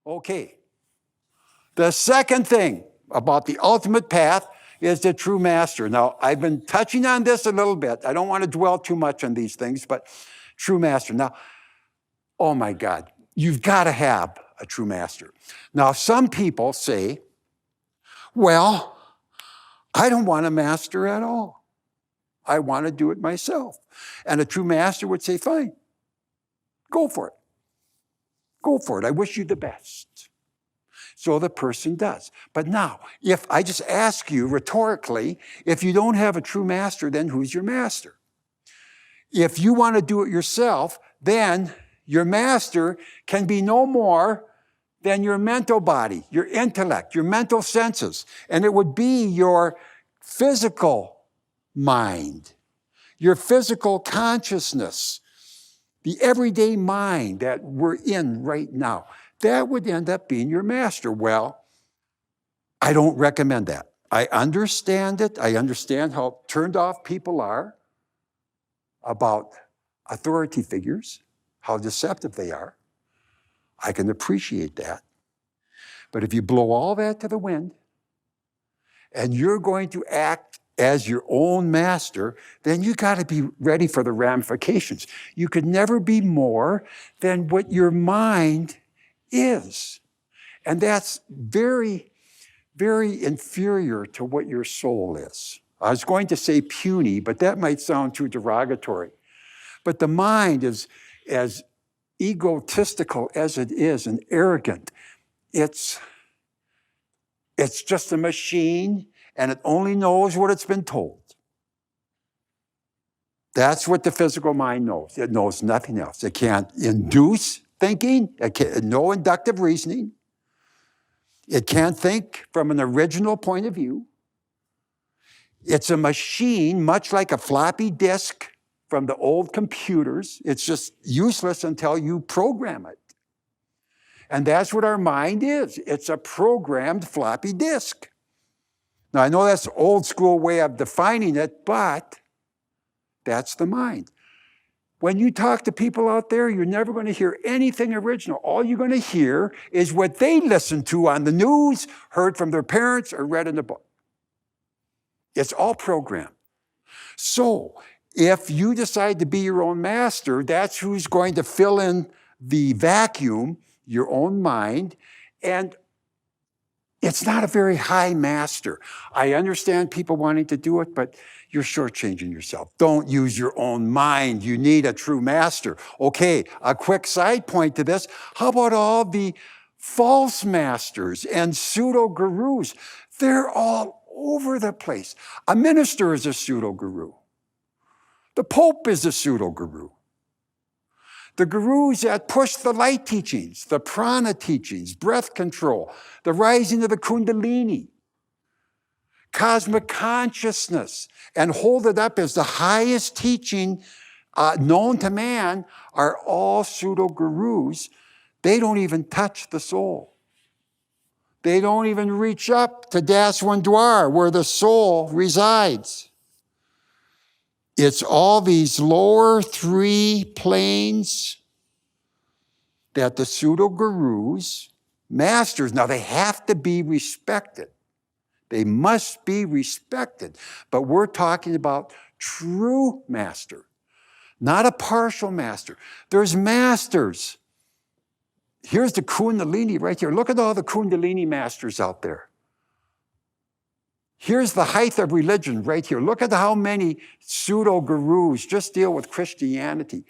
Okay. The second thing about the ultimate path is the true master. Now, I've been touching on this a little bit. I don't want to dwell too much on these things, but true master. Now, oh my God, you've got to have a true master. Now, some people say, well, I don't want a master at all. I want to do it myself. And a true master would say, fine, go for it. Go for it. I wish you the best. So the person does. But now, if I just ask you rhetorically, if you don't have a true master, then who's your master? If you want to do it yourself, then your master can be no more than your mental body, your intellect, your mental senses. And it would be your physical mind, your physical consciousness, the everyday mind that we're in right now. That would end up being your master. Well, I don't recommend that. I understand it. I understand how turned off people are about authority figures, how deceptive they are. I can appreciate that. But if you blow all that to the wind and you're going to act as your own master, then you got to be ready for the ramifications. You could never be more than what your mind is. And that's very, very inferior to what your soul is. I was going to say puny, but that might sound too derogatory. But the mind is as egotistical as it is and arrogant. It's just a machine, and it only knows what it's been told. That's what the physical mind knows. It knows nothing else. It can't induce thinking, no inductive reasoning. It can't think from an original point of view. It's a machine, much like a floppy disk from the old computers. It's just useless until you program it. And that's what our mind is. It's a programmed floppy disk. Now, I know that's an old school way of defining it, but that's the mind. When you talk to people out there, you're never going to hear anything original. All you're going to hear is what they listened to on the news, heard from their parents, or read in a book. It's all programmed. So, if you decide to be your own master, that's who's going to fill in the vacuum, your own mind, and it's not a very high master. I understand people wanting to do it, but you're shortchanging yourself. Don't use your own mind. You need a true master. Okay, a quick side point to this. How about all the false masters and pseudo-gurus? They're all over the place. A minister is a pseudo-guru. The Pope is a pseudo-guru. The gurus that push the light teachings, the prana teachings, breath control, the rising of the kundalini, cosmic consciousness, and hold it up as the highest teaching known to man, are all pseudo-gurus. They don't even touch the soul. They don't even reach up to Daswandwar, where the soul resides. It's all these lower three planes that the pseudo-gurus, masters, now they have to be respected. They must be respected. But we're talking about true master, not a partial master. There's masters. Here's the Kundalini right here. Look at all the Kundalini masters out there. Here's the height of religion right here. Look at how many pseudo-gurus just deal with Christianity.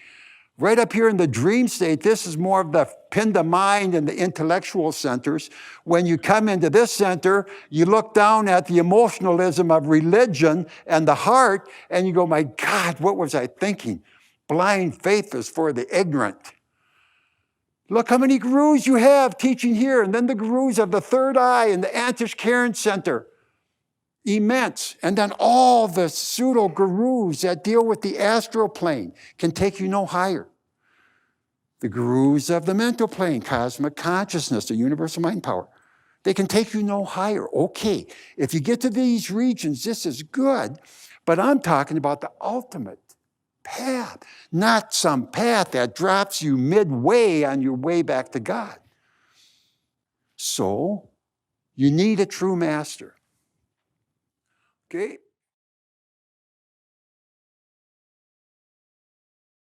Right up here in the dream state, this is more of the Pinda mind and the intellectual centers. When you come into this center, you look down at the emotionalism of religion and the heart, and you go, my God, what was I thinking? Blind faith is for the ignorant. Look how many gurus you have teaching here, and then the gurus of the third eye and the Antish Karen Center. Immense. And then all the pseudo-gurus that deal with the astral plane can take you no higher. The gurus of the mental plane, cosmic consciousness, the universal mind power, they can take you no higher. Okay, if you get to these regions, this is good, but I'm talking about the ultimate path, not some path that drops you midway on your way back to God. So you need a true master. Okay?